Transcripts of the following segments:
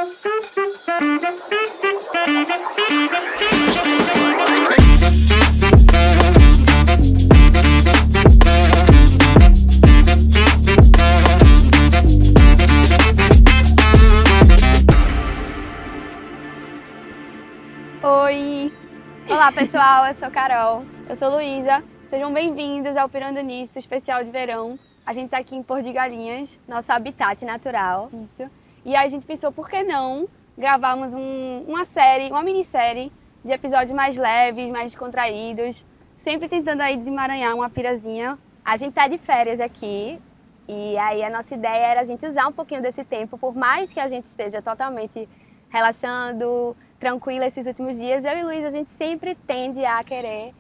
Oi! Olá pessoal, eu sou Carol, eu sou Luísa, sejam bem-vindos ao Pirando Nisso especial de verão. A gente tá aqui em Porto de Galinhas, nosso habitat natural. Isso. E aí a gente pensou, por que não gravarmos uma minissérie de episódios mais leves, mais descontraídos, sempre tentando aí desemaranhar uma pirazinha. A gente tá de férias aqui e aí a nossa ideia era a gente usar um pouquinho desse tempo, por mais que a gente esteja totalmente relaxando, tranquila esses últimos dias, eu e Luiz, a gente sempre tende a querer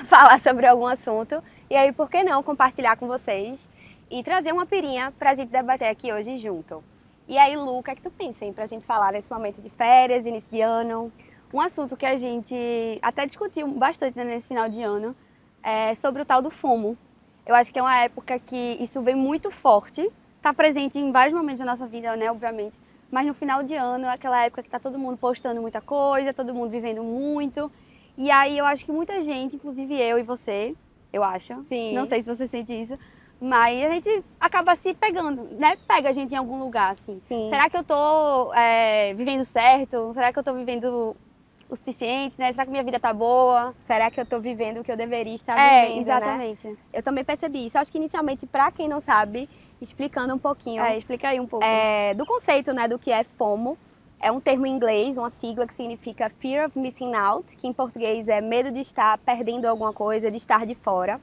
falar sobre algum assunto. E aí, por que não compartilhar com vocês e trazer uma pirinha pra gente debater aqui hoje junto. E aí, Lu, o que é que tu pensa, hein, pra gente falar nesse momento de férias, início de ano? Um assunto que a gente até discutiu bastante, né, nesse final de ano é sobre o tal do FOMO. Eu acho que é uma época que isso vem muito forte, tá presente em vários momentos da nossa vida, né, obviamente. Mas no final de ano é aquela época que tá todo mundo postando muita coisa, todo mundo vivendo muito. E aí eu acho que muita gente, inclusive eu e você, eu acho. Sim. Não sei se você sente isso, mas a gente acaba se pegando, né? Pega a gente em algum lugar, assim. Sim. Será que eu tô vivendo certo? Será que eu tô vivendo o suficiente, né? Será que minha vida tá boa? Será que eu tô vivendo o que eu deveria estar vivendo, exatamente. né? Eu também percebi isso. Acho que inicialmente, pra quem não sabe, explicando um pouquinho. Explica aí um pouco. Do conceito, né, do que é FOMO. É um termo em inglês, uma sigla que significa Fear of Missing Out, que em português é medo de estar perdendo alguma coisa, de estar de fora.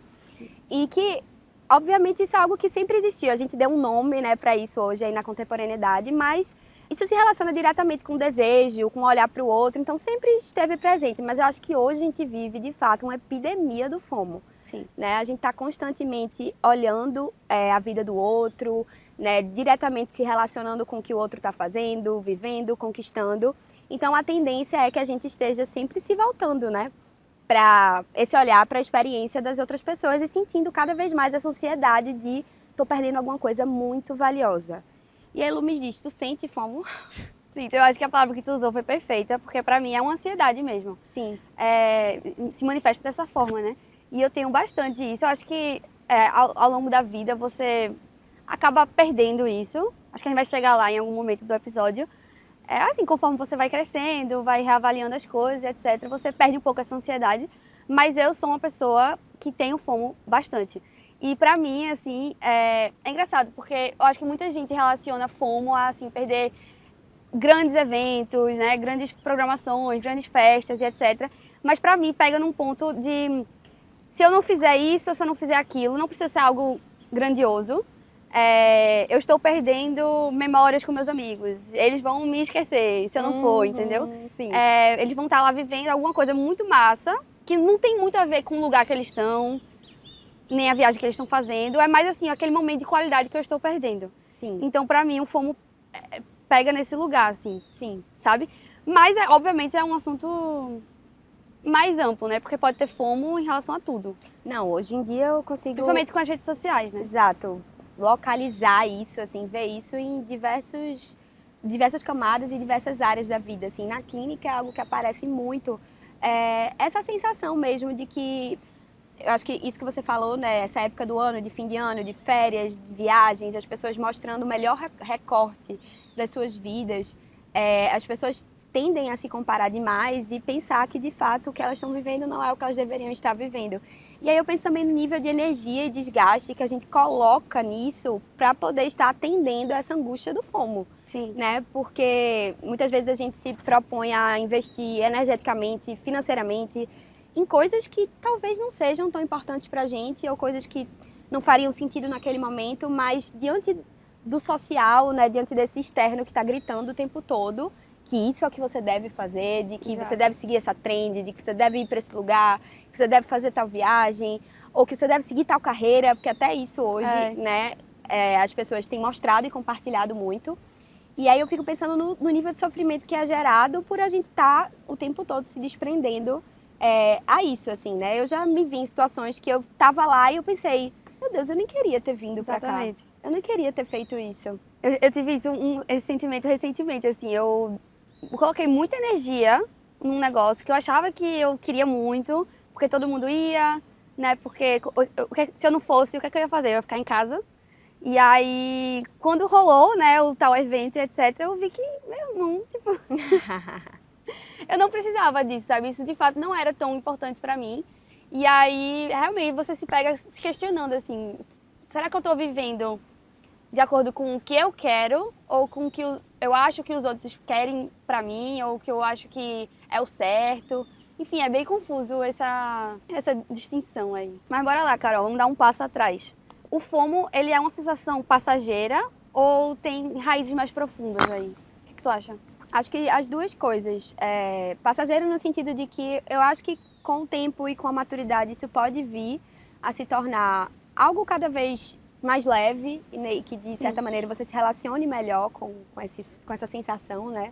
E que, obviamente, isso é algo que sempre existiu. A gente deu um nome, né, para isso hoje aí na contemporaneidade, mas isso se relaciona diretamente com o desejo, com o olhar para o outro, então sempre esteve presente. Mas eu acho que hoje a gente vive, de fato, uma epidemia do FOMO. Sim. Né? A gente está constantemente olhando a vida do outro, né? Diretamente se relacionando com o que o outro está fazendo, vivendo, conquistando. Então a tendência é que a gente esteja sempre se voltando, né, para esse olhar para a experiência das outras pessoas e sentindo cada vez mais essa ansiedade de tô perdendo alguma coisa muito valiosa. E aí, Lu, me diz, tu sente FOMO? Sim, eu acho que a palavra que tu usou foi perfeita, porque pra mim é uma ansiedade mesmo. Sim. Se manifesta dessa forma, né? E eu tenho bastante isso. Eu acho que ao longo da vida você acaba perdendo isso. Acho que a gente vai chegar lá em algum momento do episódio. Assim, conforme você vai crescendo, vai reavaliando as coisas, etc., você perde um pouco essa ansiedade. Mas eu sou uma pessoa que tem o FOMO bastante. E pra mim, assim, é engraçado, porque eu acho que muita gente relaciona FOMO a, assim, perder grandes eventos, né, grandes programações, grandes festas e etc. Mas pra mim pega num ponto de, se eu não fizer isso, se eu não fizer aquilo, não precisa ser algo grandioso. Eu estou perdendo memórias com meus amigos, eles vão me esquecer se eu não for, entendeu? Sim. Eles vão estar lá vivendo alguma coisa muito massa, que não tem muito a ver com o lugar que eles estão, nem a viagem que eles estão fazendo, é mais assim, aquele momento de qualidade que eu estou perdendo. Sim. Então, pra mim, o FOMO pega nesse lugar, assim, Sim. sabe? Mas, obviamente, é um assunto mais amplo, né? Porque pode ter FOMO em relação a tudo. Não, hoje em dia eu consigo... Principalmente com as redes sociais, né? Exato. Localizar isso, assim, ver isso em diversas camadas e diversas áreas da vida, assim. Na clínica é algo que aparece muito. Essa sensação mesmo de que... Eu acho que isso que você falou, né? Essa época do ano, de fim de ano, de férias, de viagens, as pessoas mostrando o melhor recorte das suas vidas. As pessoas tendem a se comparar demais e pensar que, de fato, o que elas estão vivendo não é o que elas deveriam estar vivendo. E aí eu penso também no nível de energia e desgaste que a gente coloca nisso para poder estar atendendo essa angústia do FOMO. Sim. Né? Porque muitas vezes a gente se propõe a investir energeticamente, financeiramente, em coisas que talvez não sejam tão importantes pra gente ou coisas que não fariam sentido naquele momento, mas diante do social, né, diante desse externo que está gritando o tempo todo que isso é o que você deve fazer, de que Exato. você deve seguir essa trend, de que você deve ir para esse lugar, que você deve fazer tal viagem, ou que você deve seguir tal carreira, porque até isso hoje, né, as pessoas têm mostrado e compartilhado muito. E aí eu fico pensando no nível de sofrimento que é gerado por a gente estar o tempo todo se desprendendo a isso, assim, né? Eu já me vi em situações que eu tava lá e eu pensei, meu Deus, eu nem queria ter vindo pra cá. Exatamente. Eu não queria ter feito isso. Eu tive esse sentimento recentemente, assim, eu coloquei muita energia num negócio que eu achava que eu queria muito, porque todo mundo ia, né, porque se eu não fosse, o que é que eu ia fazer? Eu ia ficar em casa. E aí, quando rolou, né, o tal evento e etc, eu vi que, meu irmão, tipo, eu não precisava disso, sabe? Isso de fato não era tão importante pra mim. E aí, realmente, você se pega se questionando, assim, será que eu tô vivendo de acordo com o que eu quero ou com o que eu acho que os outros querem pra mim ou o que eu acho que é o certo? Enfim, é bem confuso essa distinção aí. Mas bora lá, Carol, vamos dar um passo atrás. O FOMO, ele é uma sensação passageira ou tem raízes mais profundas aí? O que tu acha? Acho que as duas coisas. Passageiro no sentido de que eu acho que com o tempo e com a maturidade isso pode vir a se tornar algo cada vez mais leve e que de certa maneira você se relacione melhor com essa sensação, né,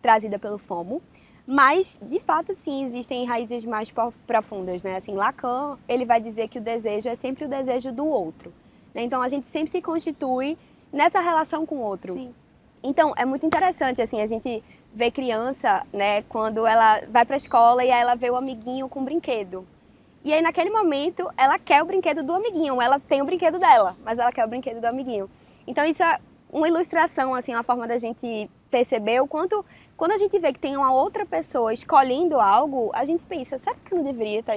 trazida pelo FOMO. Mas, de fato, sim, existem raízes mais profundas, né? Assim, Lacan, ele vai dizer que o desejo é sempre o desejo do outro. Né? Então, a gente sempre se constitui nessa relação com o outro. Sim. Então, é muito interessante, assim, a gente vê criança, né, quando ela vai para a escola e aí ela vê o amiguinho com brinquedo. E aí, naquele momento, ela quer o brinquedo do amiguinho. Ela tem o brinquedo dela, mas ela quer o brinquedo do amiguinho. Então, isso é uma ilustração, assim, uma forma da gente perceber o quanto... Quando a gente vê que tem uma outra pessoa escolhendo algo, a gente pensa, será que eu não deveria estar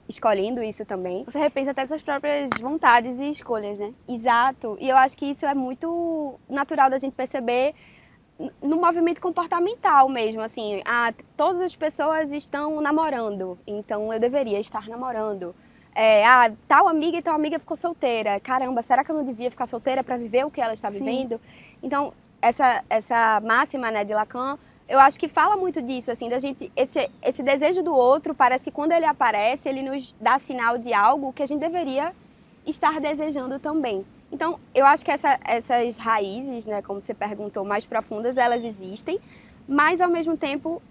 escolhendo isso também? Você repensa até suas próprias vontades e escolhas, né? Exato. E eu acho que isso é muito natural da gente perceber no movimento comportamental mesmo, assim, todas as pessoas estão namorando, então eu deveria estar namorando. Tal amiga e tal amiga ficou solteira. Caramba, será que eu não devia ficar solteira para viver o que ela está vivendo? Então, essa máxima, né, de Lacan, eu acho que fala muito disso, assim, da gente, esse desejo do outro, parece que quando ele aparece, ele nos dá sinal de algo que a gente deveria estar desejando também. Então, eu acho que essas raízes, né, como você perguntou, mais profundas, elas existem, mas ao mesmo tempo,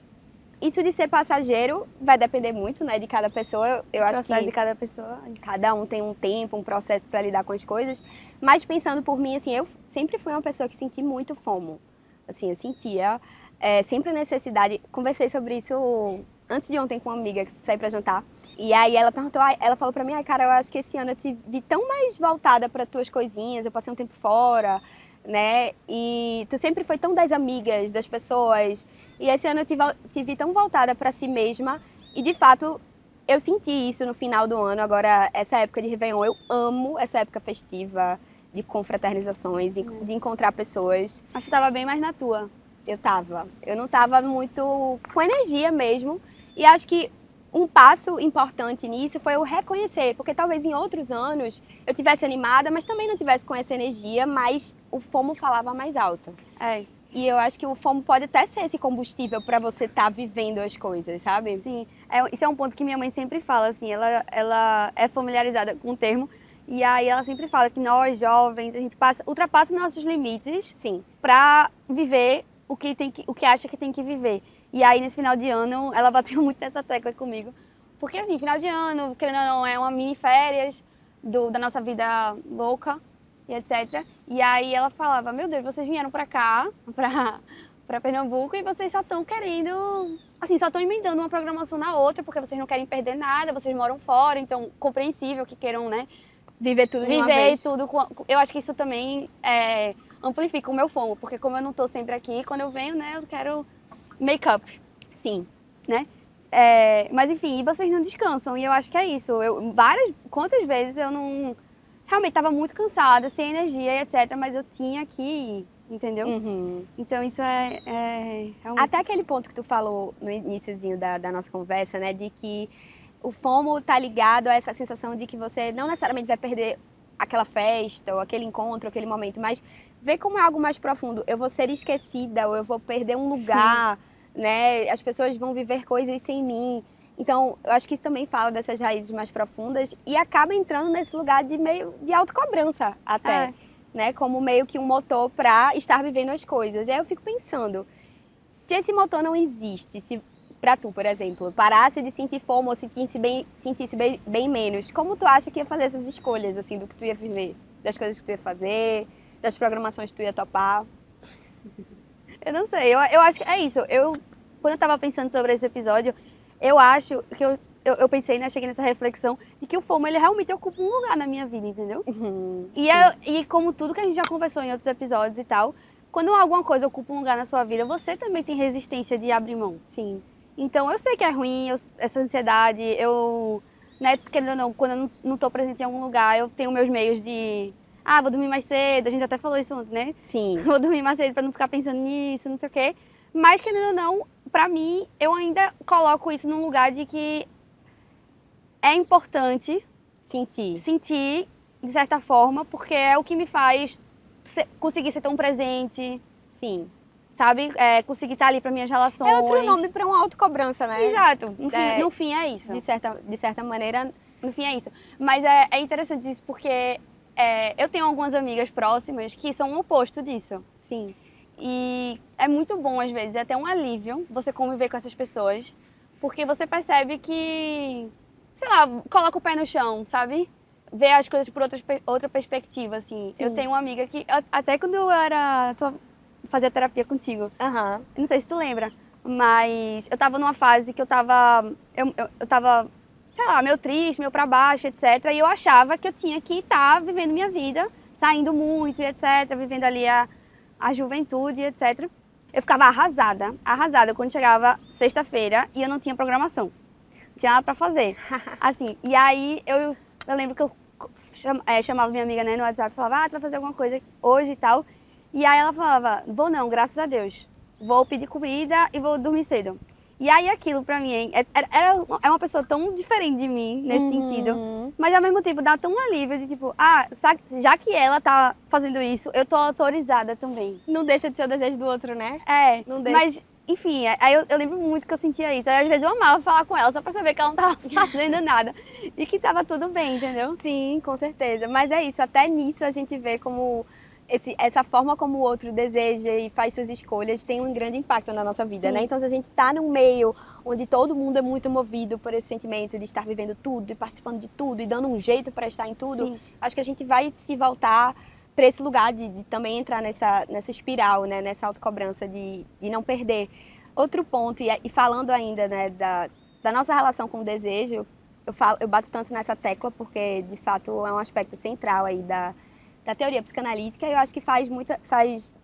isso de ser passageiro vai depender muito, né, de cada pessoa. Eu acho que de cada pessoa. cada um tem um tempo, um processo para lidar com as coisas, mas pensando por mim, assim, eu sempre fui uma pessoa que senti muito FOMO. Assim, eu sentia sempre a necessidade. Conversei sobre isso antes de ontem com uma amiga que saí para jantar. E aí ela perguntou, ela falou pra mim, cara, eu acho que esse ano eu te vi tão mais voltada para tuas coisinhas, eu passei um tempo fora, né? E tu sempre foi tão das amigas, das pessoas. E esse ano eu te vi tão voltada para si mesma. E de fato, eu senti isso no final do ano. Agora, essa época de Réveillon, eu amo essa época festiva, de confraternizações, de encontrar pessoas. Mas você tava bem mais na tua. Eu não tava muito com energia mesmo. E acho que um passo importante nisso foi eu reconhecer, porque talvez em outros anos eu tivesse animada, mas também não tivesse com essa energia, mas o FOMO falava mais alto. E eu acho que o FOMO pode até ser esse combustível para você estar vivendo as coisas, sabe? Sim, isso é um ponto que minha mãe sempre fala, assim, ela é familiarizada com o termo, e aí ela sempre fala que nós, jovens, a gente ultrapassa nossos limites, Sim, pra viver o que acha que tem que viver. E aí, nesse final de ano, ela bateu muito nessa tecla comigo. Porque, assim, final de ano, querendo ou não, é uma mini férias da nossa vida louca e etc. E aí ela falava, meu Deus, vocês vieram pra cá, pra Pernambuco, e vocês só estão querendo, assim, só estão emendando uma programação na outra, porque vocês não querem perder nada, vocês moram fora, então compreensível que queiram, né, viver tudo de uma viver vez. e tudo. Eu acho que isso também amplifica o meu FOMO, porque como eu não tô sempre aqui, quando eu venho, né, eu quero make-up, Sim. né? Mas enfim, e vocês não descansam, e eu acho que é isso. Quantas vezes eu não... Realmente estava muito cansada, sem energia e etc, mas eu tinha que ir, entendeu? Uhum. Então isso é realmente... Até aquele ponto que tu falou no iniciozinho da nossa conversa, né, de que o FOMO tá ligado a essa sensação de que você não necessariamente vai perder aquela festa, ou aquele encontro, aquele momento, mas vê como é algo mais profundo. Eu vou ser esquecida, ou eu vou perder um lugar, né? As pessoas vão viver coisas sem mim. Então, eu acho que isso também fala dessas raízes mais profundas e acaba entrando nesse lugar de meio de autocobrança até, né? Como meio que um motor para estar vivendo as coisas. E aí eu fico pensando, se esse motor não existe, se pra tu, por exemplo, parasse de sentir FOMO ou sentisse bem menos, como tu acha que ia fazer essas escolhas, assim, do que tu ia viver, das coisas que tu ia fazer, das programações que tu ia topar? Eu não sei, eu acho que é isso. Quando eu tava pensando sobre esse episódio, eu acho que eu pensei, né, cheguei nessa reflexão de que o FOMO, ele realmente ocupa um lugar na minha vida, entendeu? E como tudo que a gente já conversou em outros episódios e tal, quando alguma coisa ocupa um lugar na sua vida, você também tem resistência de abrir mão. Sim. Então eu sei que é ruim, essa ansiedade, né, querendo ou não, quando eu não tô presente em algum lugar, eu tenho meus meios de... vou dormir mais cedo, a gente até falou isso ontem, né? Sim. Vou dormir mais cedo pra não ficar pensando nisso, não sei o quê. Mas, querendo ou não, pra mim, eu ainda coloco isso num lugar de que é importante sentir, de certa forma, porque é o que me faz conseguir ser tão presente. Sim. Sabe? Conseguir estar ali para minhas relações. É outro nome para uma autocobrança, né? Exato. No fim é isso. De certa maneira, no fim é isso. Mas é interessante isso porque eu tenho algumas amigas próximas que são o oposto disso. Sim. E é muito bom, às vezes, é até um alívio você conviver com essas pessoas, porque você percebe que, sei lá, coloca o pé no chão, sabe? Vê as coisas por outra perspectiva, assim. Sim. Eu tenho uma amiga que, até quando eu fazia terapia contigo, não sei se tu lembra, mas eu tava numa fase que eu tava, sei lá, meio triste, meio pra baixo, etc. E eu achava que eu tinha que estar vivendo minha vida, saindo muito e etc, vivendo ali a juventude, etc. Eu ficava arrasada quando chegava sexta-feira e eu não tinha programação. Não tinha nada pra fazer. Assim, e aí eu lembro que eu chamava minha amiga, né, no WhatsApp e falava, tu vai fazer alguma coisa hoje e tal. E aí ela falava, vou não, graças a Deus. Vou pedir comida e vou dormir cedo. E aí aquilo pra mim é uma pessoa tão diferente de mim nesse sentido, mas ao mesmo tempo dá tão um alívio de tipo, já que ela tá fazendo isso, eu tô autorizada também. Não deixa de ser o desejo do outro, né? Não deixa. Mas, enfim, aí eu lembro muito que eu sentia isso. Aí às vezes eu amava falar com ela só pra saber que ela não tava fazendo nada e que tava tudo bem, entendeu? Sim, com certeza. Mas é isso, até nisso a gente vê como essa forma como o outro deseja e faz suas escolhas tem um grande impacto na nossa vida, Sim. né? Então, se a gente tá num meio onde todo mundo é muito movido por esse sentimento de estar vivendo tudo e participando de tudo e dando um jeito para estar em tudo, Sim. acho que a gente vai se voltar para esse lugar de também entrar nessa espiral, né? Nessa autocobrança de não perder. Outro ponto, e falando ainda, né, da nossa relação com o desejo, eu bato tanto nessa tecla porque, de fato, é um aspecto central aí da teoria psicanalítica, e eu acho que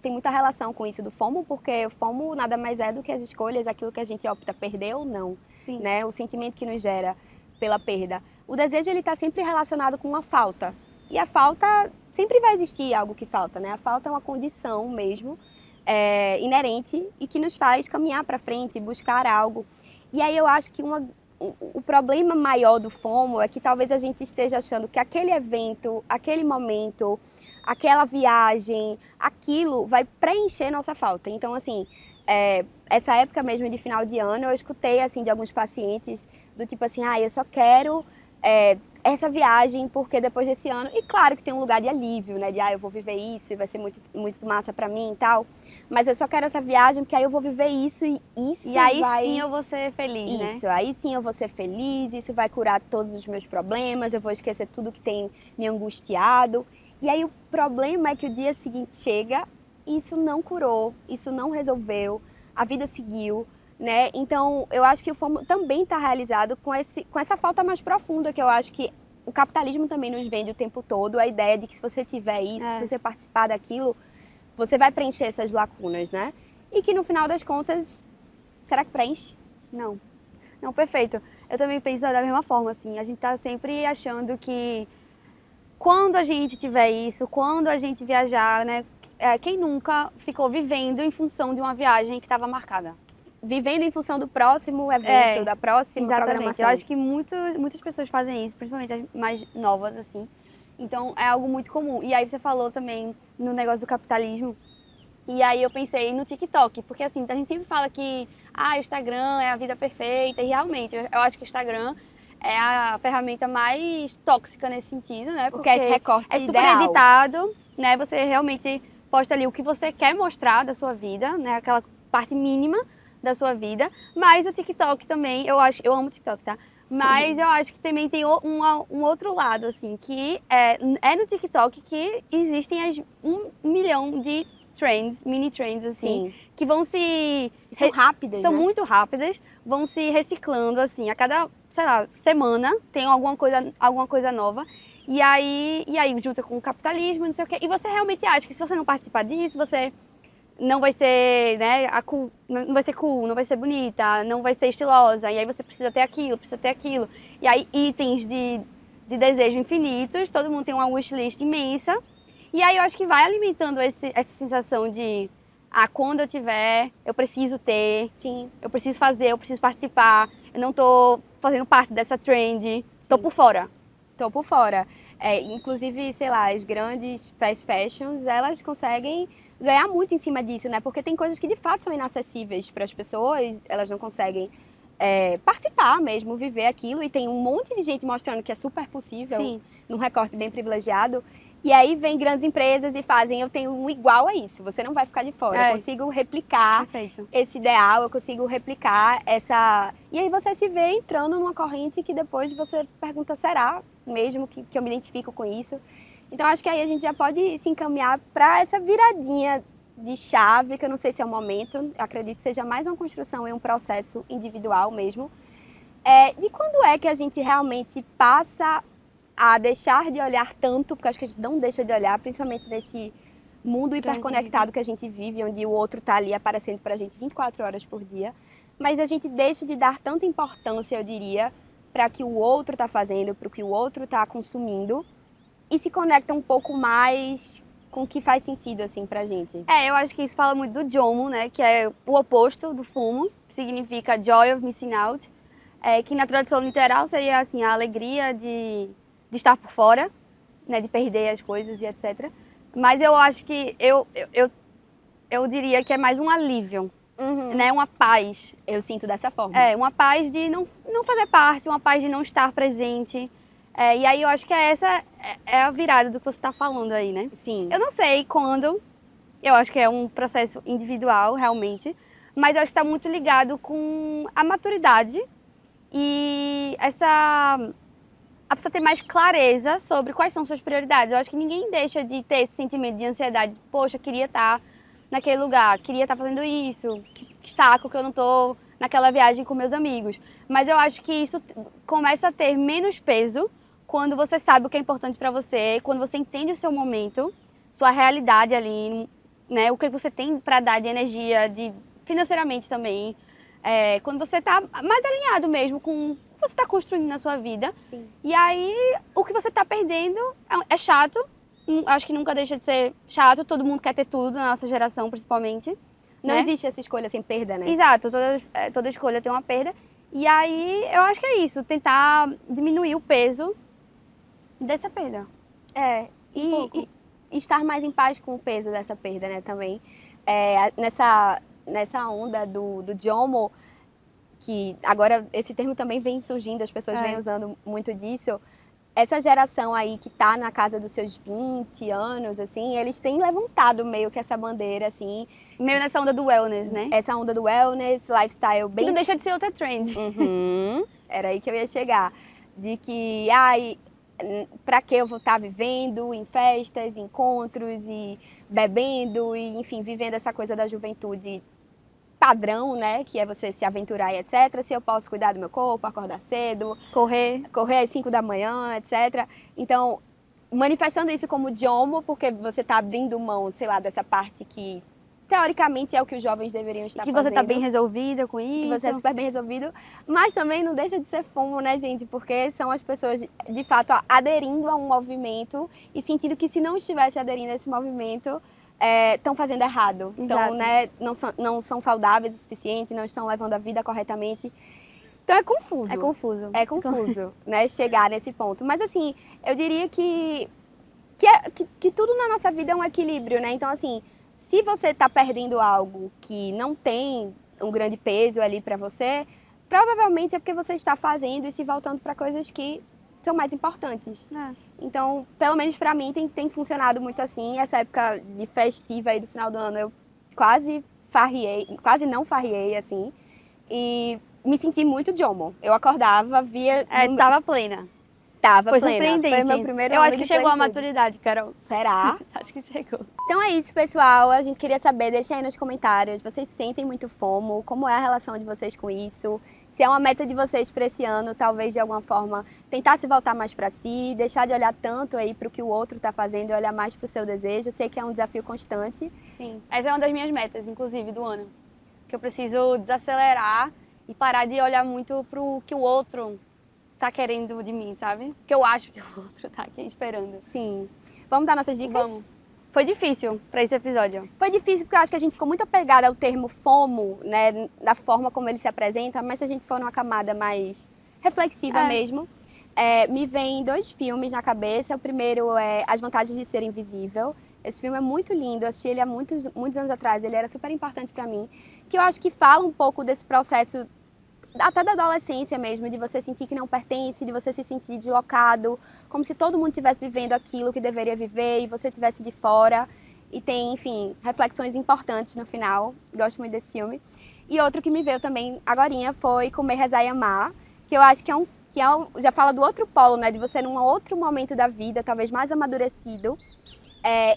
tem muita relação com isso do FOMO, porque o FOMO nada mais é do que as escolhas, aquilo que a gente opta perder ou não, Sim. né? O sentimento que nos gera pela perda. O desejo, ele está sempre relacionado com uma falta, e a falta, sempre vai existir algo que falta, né? A falta é uma condição mesmo, inerente, e que nos faz caminhar para frente, buscar algo. E aí eu acho que o problema maior do FOMO é que talvez a gente esteja achando que aquele evento, aquele momento, aquela viagem, aquilo vai preencher nossa falta. Então, assim, essa época mesmo de final de ano, eu escutei, assim, de alguns pacientes, do tipo assim, eu só quero essa viagem porque depois desse ano... E claro que tem um lugar de alívio, né? De, eu vou viver isso e vai ser muito, muito massa pra mim e tal. Mas eu só quero essa viagem porque aí eu vou viver isso e isso aí sim eu vou ser feliz, né? Isso, aí sim eu vou ser feliz, isso vai curar todos os meus problemas, eu vou esquecer tudo que tem me angustiado. E aí o problema é que o dia seguinte chega e isso não curou, isso não resolveu, a vida seguiu, né? Então eu acho que o FOMO também está realizado com essa falta mais profunda, que eu acho que o capitalismo também nos vende o tempo todo, a ideia de que se você tiver isso, se você participar daquilo, você vai preencher essas lacunas, né? E que no final das contas, será que preenche? Não, perfeito. Eu também penso da mesma forma, assim. A gente tá sempre achando que quando a gente tiver isso, quando a gente viajar, né? Quem nunca ficou vivendo em função de uma viagem que estava marcada? Vivendo em função do próximo evento, da próxima programação. Eu acho que muitas pessoas fazem isso, principalmente as mais novas, assim. Então, é algo muito comum. E aí você falou também no negócio do capitalismo. E aí eu pensei no TikTok, porque assim, a gente sempre fala que o Instagram é a vida perfeita. E realmente, eu acho que o Instagram é a ferramenta mais tóxica nesse sentido, né? Porque esse recorte é super ideal. editado, né? Você realmente posta ali o que você quer mostrar da sua vida, né? Aquela parte mínima da sua vida. Mas o TikTok também, eu amo o TikTok, tá? Mas eu acho que também tem um outro lado, assim, que é no TikTok que existem 1 milhão de trends, mini trends, assim, Sim. que vão se... São rápidas, São né? muito rápidas, vão se reciclando, assim, a cada, sei lá, semana tem alguma coisa nova. E aí junta com o capitalismo, não sei o quê. E você realmente acha que se você não participar disso, você não vai ser, né, não vai ser cool, não vai ser bonita, não vai ser estilosa. E aí você precisa ter aquilo, precisa ter aquilo. E aí itens de desejo infinitos, todo mundo tem uma wishlist imensa. E aí eu acho que vai alimentando essa sensação de, quando eu tiver, eu preciso ter, Sim. eu preciso fazer, eu preciso participar, eu não tô fazendo parte dessa trend, tô por fora. Tô por fora. Inclusive, sei lá, as grandes fast fashions, elas conseguem ganhar muito em cima disso, né? Porque tem coisas que de fato são inacessíveis para as pessoas, elas não conseguem participar mesmo, viver aquilo. E tem um monte de gente mostrando que é super possível, Sim. num recorte bem privilegiado. E aí vem grandes empresas e fazem, eu tenho um igual a isso, você não vai ficar de fora. Eu consigo replicar Perfeito. esse ideal, eu consigo replicar essa... E aí você se vê entrando numa corrente que depois você pergunta, será mesmo que eu me identifico com isso? Então acho que aí a gente já pode se encaminhar para essa viradinha de chave, que eu não sei se é o momento, eu acredito que seja mais uma construção e um processo individual mesmo. De quando é que a gente realmente passa a deixar de olhar tanto, porque acho que a gente não deixa de olhar, principalmente nesse mundo hiperconectado que a gente vive, onde o outro está ali aparecendo pra gente 24 horas por dia, mas a gente deixa de dar tanta importância, eu diria, para que o outro está fazendo, para o que o outro está consumindo, e se conecta um pouco mais com o que faz sentido, assim, pra gente. Eu acho que isso fala muito do JOMO, né? Que é o oposto do FOMO, que significa Joy of Missing Out, que na tradução literal seria, assim, a alegria de estar por fora, né? De perder as coisas e etc. Mas eu acho que eu diria que é mais um alívio, né? Uma paz. Eu sinto dessa forma. Uma paz de não fazer parte, uma paz de não estar presente. E aí eu acho que essa é a virada do que você está falando aí, né? Sim. Eu não sei quando, eu acho que é um processo individual, realmente, mas eu acho que está muito ligado com a maturidade e a pessoa ter mais clareza sobre quais são suas prioridades. Eu acho que ninguém deixa de ter esse sentimento de ansiedade. Poxa, queria estar naquele lugar, queria estar fazendo isso, que saco que eu não estou naquela viagem com meus amigos. Mas eu acho que isso começa a ter menos peso quando você sabe o que é importante para você, quando você entende o seu momento, sua realidade ali, né? O que você tem para dar de energia, financeiramente também. Quando você está mais alinhado mesmo com o que você está construindo na sua vida. Sim. E aí, o que você está perdendo é chato. Acho que nunca deixa de ser chato. Todo mundo quer ter tudo, na nossa geração, principalmente. Não né? existe essa escolha sem perda, né? Exato, toda escolha tem uma perda. E aí, eu acho que é isso, tentar diminuir o peso dessa perda. E estar mais em paz com o peso dessa perda, né, também. Nessa onda do JOMO, que agora esse termo também vem surgindo, as pessoas vêm usando muito disso. Essa geração aí que tá na casa dos seus 20 anos, assim, eles têm levantado meio que essa bandeira, assim. Meio nessa onda do wellness, né? Essa onda do wellness, lifestyle bem... Que não deixa de ser outra trend. Era aí que eu ia chegar. De que, pra que eu vou estar vivendo em festas, encontros e bebendo e, enfim, vivendo essa coisa da juventude padrão, né? Que é você se aventurar e etc. Se eu posso cuidar do meu corpo, acordar cedo, correr às 5 da manhã, etc. Então, manifestando isso como JOMO, porque você está abrindo mão, sei lá, dessa parte que teoricamente é o que os jovens deveriam estar fazendo. Que você está bem resolvida com isso. Que você é super bem resolvido. Mas também não deixa de ser FOMO, né, gente? Porque são as pessoas, de fato, aderindo a um movimento e sentindo que se não estivesse aderindo a esse movimento, estão fazendo errado. Então, né, não são saudáveis o suficiente, não estão levando a vida corretamente. Então é confuso. É confuso, né, chegar nesse ponto. Mas assim, eu diria que tudo na nossa vida é um equilíbrio, né? Então assim, se você está perdendo algo que não tem um grande peso ali para você, provavelmente é porque você está fazendo e se voltando para coisas que são mais importantes. Então, pelo menos para mim, tem funcionado muito assim. Essa época de festiva aí do final do ano, eu quase não farriei, assim. E me senti muito Jomo. Eu acordava, via... Tava plena. Tava Foi plena. surpreendente. Foi meu primeiro Eu ano acho que de chegou a plenitude. maturidade, Carol. Será? Acho que chegou. Então é isso, pessoal. A gente queria saber, deixa aí nos comentários. Vocês sentem muito FOMO? Como é a relação de vocês com isso? Se é uma meta de vocês para esse ano, talvez de alguma forma tentar se voltar mais para si, deixar de olhar tanto aí para o que o outro está fazendo e olhar mais para o seu desejo. Eu sei que é um desafio constante. Sim, essa é uma das minhas metas, inclusive, do ano. Que eu preciso desacelerar e parar de olhar muito pro que o outro tá querendo de mim, sabe? Que eu acho que o outro tá aqui esperando. Sim. Vamos dar nossas dicas? Vamos. Foi difícil pra esse episódio. Foi difícil porque eu acho que a gente ficou muito apegada ao termo FOMO, né? Da forma como ele se apresenta, mas se a gente for numa camada mais reflexiva mesmo, me vem 2 filmes na cabeça. O primeiro é As Vantagens de Ser Invisível. Esse filme é muito lindo, eu assisti ele há muitos anos atrás, ele era super importante pra mim. Que eu acho que fala um pouco desse processo, até da adolescência mesmo, de você sentir que não pertence, de você se sentir deslocado, como se todo mundo estivesse vivendo aquilo que deveria viver e você estivesse de fora. E tem, enfim, reflexões importantes no final. Gosto muito desse filme. E outro que me veio também agorinha foi Comer, Rezar e Amar, que eu acho que já fala do outro polo, né? De você num outro momento da vida, talvez mais amadurecido,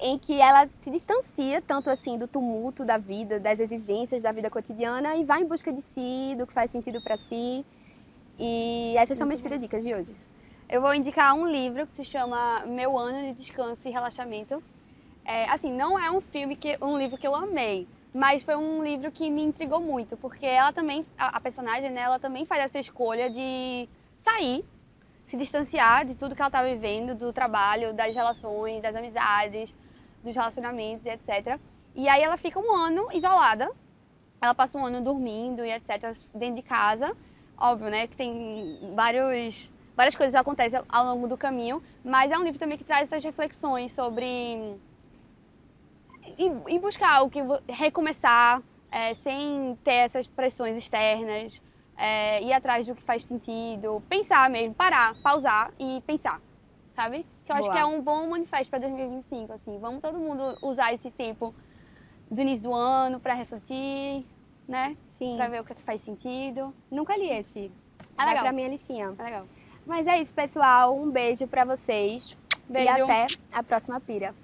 em que ela se distancia tanto assim do tumulto da vida, das exigências da vida cotidiana e vai em busca de si, do que faz sentido para si. E essas são minhas dicas de hoje. Eu vou indicar um livro que se chama Meu Ano de Descanso e Relaxamento. Assim, não é um livro que eu amei, mas foi um livro que me intrigou muito, porque ela também, a personagem, né, ela também faz essa escolha de sair, se distanciar de tudo que ela tá vivendo, do trabalho, das relações, das amizades, dos relacionamentos e etc. E aí ela fica um ano isolada, ela passa um ano dormindo e etc, dentro de casa. Óbvio, né, que tem várias coisas que acontecem ao longo do caminho, mas é um livro também que traz essas reflexões sobre e buscar recomeçar sem ter essas pressões externas, ir atrás do que faz sentido, pensar mesmo, parar, pausar e pensar, sabe? Que eu acho que é um bom manifesto para 2025, assim. Vamos todo mundo usar esse tempo do início do ano para refletir, né? Sim. Para ver o que faz sentido. Nunca li esse. É legal. Pra minha listinha. É legal. Mas é isso, pessoal. Um beijo pra vocês. Beijo. E até a próxima pira.